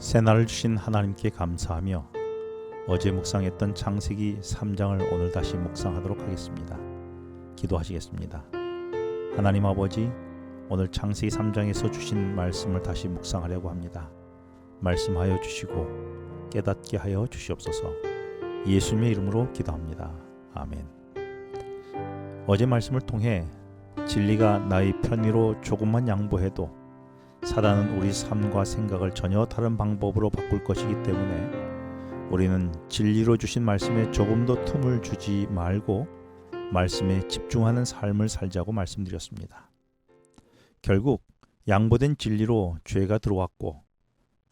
새날을 주신 하나님께 감사하며 어제 묵상했던 창세기 3장을 오늘 다시 묵상하도록 하겠습니다. 기도하시겠습니다. 하나님 아버지, 오늘 창세기 3장에서 주신 말씀을 다시 묵상하려고 합니다. 말씀하여 주시고 깨닫게 하여 주시옵소서. 예수님의 이름으로 기도합니다. 아멘. 어제 말씀을 통해 진리가 나의 편의로 조금만 양보해도 사단은 우리 삶과 생각을 전혀 다른 방법으로 바꿀 것이기 때문에 우리는 진리로 주신 말씀에 조금도 틈을 주지 말고 말씀에 집중하는 삶을 살자고 말씀드렸습니다. 결국 양보된 진리로 죄가 들어왔고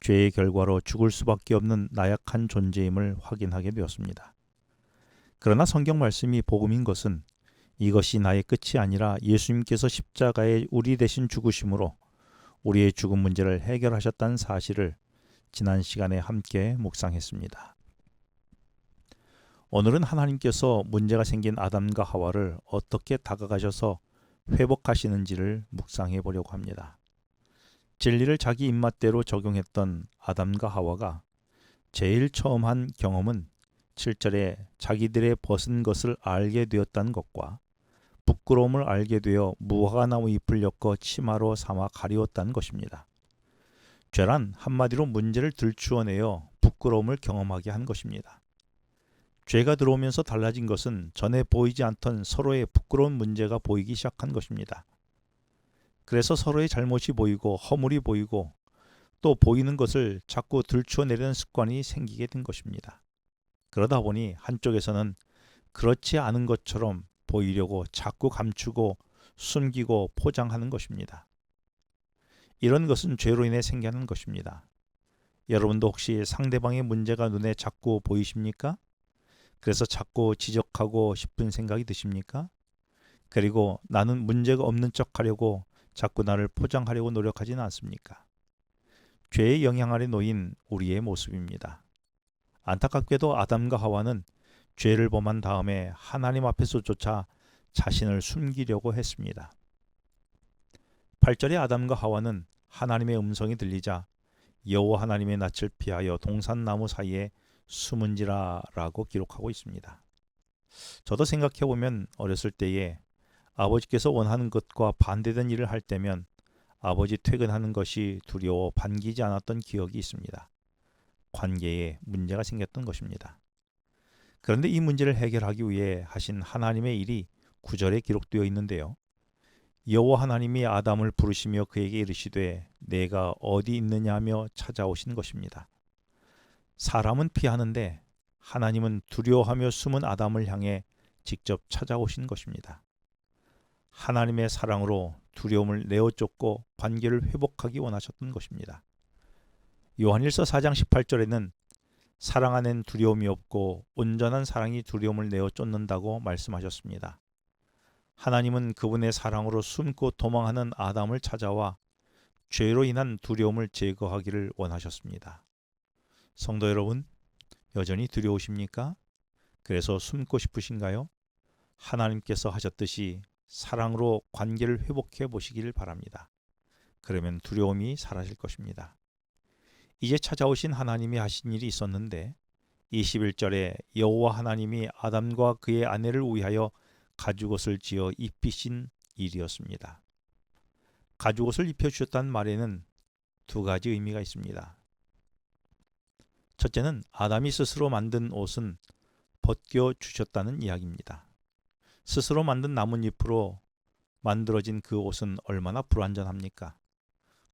죄의 결과로 죽을 수밖에 없는 나약한 존재임을 확인하게 되었습니다. 그러나 성경 말씀이 복음인 것은 이것이 나의 끝이 아니라 예수님께서 십자가에 우리 대신 죽으심으로 우리의 죽음 문제를 해결하셨다는 사실을 지난 시간에 함께 묵상했습니다. 오늘은 하나님께서 문제가 생긴 아담과 하와를 어떻게 다가가셔서 회복하시는지를 묵상해 보려고 합니다. 진리를 자기 입맛대로 적용했던 아담과 하와가 제일 처음 한 경험은 7절에 자기들의 벗은 것을 알게 되었다는 것과 부끄러움을 알게 되어 무화과나무 잎을 엮어 치마로 삼아 가리웠다는 것입니다. 죄란 한마디로 문제를 들추어내어 부끄러움을 경험하게 한 것입니다. 죄가 들어오면서 달라진 것은 전에 보이지 않던 서로의 부끄러운 문제가 보이기 시작한 것입니다. 그래서 서로의 잘못이 보이고 허물이 보이고 또 보이는 것을 자꾸 들추어내려는 습관이 생기게 된 것입니다. 그러다 보니 한쪽에서는 그렇지 않은 것처럼 보이려고 자꾸 감추고 숨기고 포장하는 것입니다. 이런 것은 죄로 인해 생겨난 것입니다. 여러분도 혹시 상대방의 문제가 눈에 자꾸 보이십니까? 그래서 자꾸 지적하고 싶은 생각이 드십니까? 그리고 나는 문제가 없는 척 하려고 자꾸 나를 포장하려고 노력하지는 않습니까? 죄의 영향 아래 놓인 우리의 모습입니다. 안타깝게도 아담과 하와는 죄를 범한 다음에 하나님 앞에서조차 자신을 숨기려고 했습니다. 8절에 아담과 하와는 하나님의 음성이 들리자 여호와 하나님의 낯을 피하여 동산나무 사이에 숨은지라 라고 기록하고 있습니다. 저도 생각해보면 어렸을 때에 아버지께서 원하는 것과 반대된 일을 할 때면 아버지 퇴근하는 것이 두려워 반기지 않았던 기억이 있습니다. 관계에 문제가 생겼던 것입니다. 그런데 이 문제를 해결하기 위해 하신 하나님의 일이 9절에 기록되어 있는데요. 여호와 하나님이 아담을 부르시며 그에게 이르시되 내가 어디 있느냐 하며 찾아오신 것입니다. 사람은 피하는데 하나님은 두려워하며 숨은 아담을 향해 직접 찾아오신 것입니다. 하나님의 사랑으로 두려움을 내어 쫓고 관계를 회복하기 원하셨던 것입니다. 요한일서 4장 18절에는 사랑 안엔 두려움이 없고 온전한 사랑이 두려움을 내어 쫓는다고 말씀하셨습니다. 하나님은 그분의 사랑으로 숨고 도망하는 아담을 찾아와 죄로 인한 두려움을 제거하기를 원하셨습니다. 성도 여러분, 여전히 두려우십니까? 그래서 숨고 싶으신가요? 하나님께서 하셨듯이 사랑으로 관계를 회복해 보시기를 바랍니다. 그러면 두려움이 사라질 것입니다. 이제 찾아오신 하나님이 하신 일이 있었는데 21절에 여호와 하나님이 아담과 그의 아내를 위하여 가죽옷을 지어 입히신 일이었습니다. 가죽옷을 입혀주셨다는 말에는 두 가지 의미가 있습니다. 첫째는 아담이 스스로 만든 옷은 벗겨주셨다는 이야기입니다. 스스로 만든 나뭇잎으로 만들어진 그 옷은 얼마나 불완전합니까?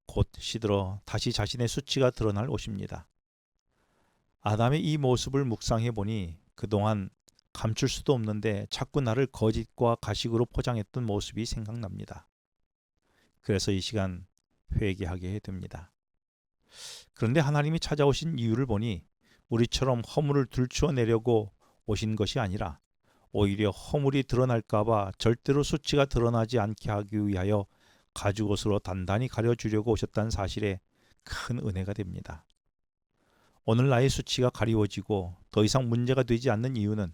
곧 시들어 다시 자신의 수치가 드러날 옷입니다. 아담의 이 모습을 묵상해 보니 그동안 감출 수도 없는데 자꾸 나를 거짓과 가식으로 포장했던 모습이 생각납니다. 그래서 이 시간 회개하게 됩니다. 그런데 하나님이 찾아오신 이유를 보니 우리처럼 허물을 들추어내려고 오신 것이 아니라 오히려 허물이 드러날까봐 절대로 수치가 드러나지 않게 하기 위하여 가죽옷으로 단단히 가려주려고 오셨다는 사실에 큰 은혜가 됩니다. 오늘 나의 수치가 가리워지고 더 이상 문제가 되지 않는 이유는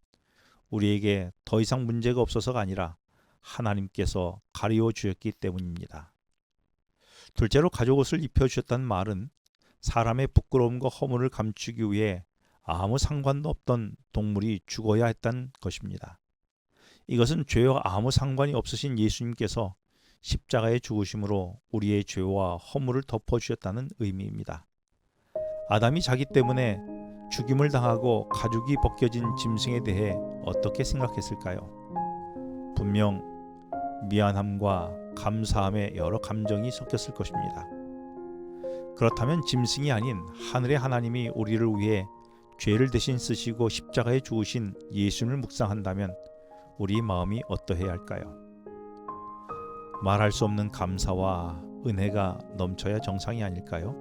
우리에게 더 이상 문제가 없어서가 아니라 하나님께서 가리워 주셨기 때문입니다. 둘째로 가죽옷을 입혀주셨다는 말은 사람의 부끄러움과 허물을 감추기 위해 아무 상관도 없던 동물이 죽어야 했던 것입니다. 이것은 죄와 아무 상관이 없으신 예수님께서 십자가에 죽으심으로 우리의 죄와 허물을 덮어주셨다는 의미입니다. 아담이 자기 때문에 죽임을 당하고 가죽이 벗겨진 짐승에 대해 어떻게 생각했을까요? 분명 미안함과 감사함의 여러 감정이 섞였을 것입니다. 그렇다면 짐승이 아닌 하늘의 하나님이 우리를 위해 죄를 대신 쓰시고 십자가에 죽으신 예수님을 묵상한다면 우리 마음이 어떠해야 할까요? 말할 수 없는 감사와 은혜가 넘쳐야 정상이 아닐까요?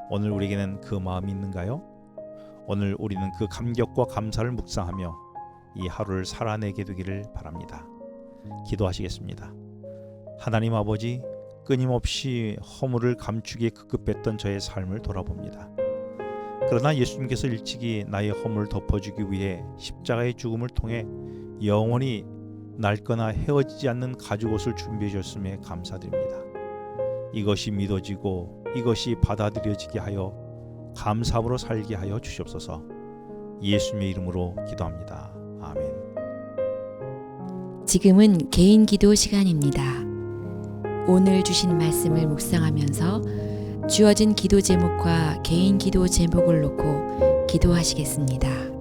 오늘 우리에게는 그 마음이 있는가요? 오늘 우리는 그 감격과 감사를 묵상하며 이 하루를 살아내게 되기를 바랍니다. 기도하시겠습니다. 하나님 아버지, 끊임없이 허물을 감추기에 급급했던 저의 삶을 돌아봅니다. 그러나 예수님께서 일찍이 나의 허물을 덮어주기 위해 십자가의 죽음을 통해 영원히 낡거나 헤어지지 않는 가죽옷을 준비해 주셨음에 감사드립니다. 이것이 믿어지고 이것이 받아들여지게 하여 감사함으로 살게 하여 주시옵소서. 예수님의 이름으로 기도합니다. 아멘. 지금은 개인 기도 시간입니다. 오늘 주신 말씀을 묵상하면서 주어진 기도 제목과 개인 기도 제목을 놓고 기도하시겠습니다.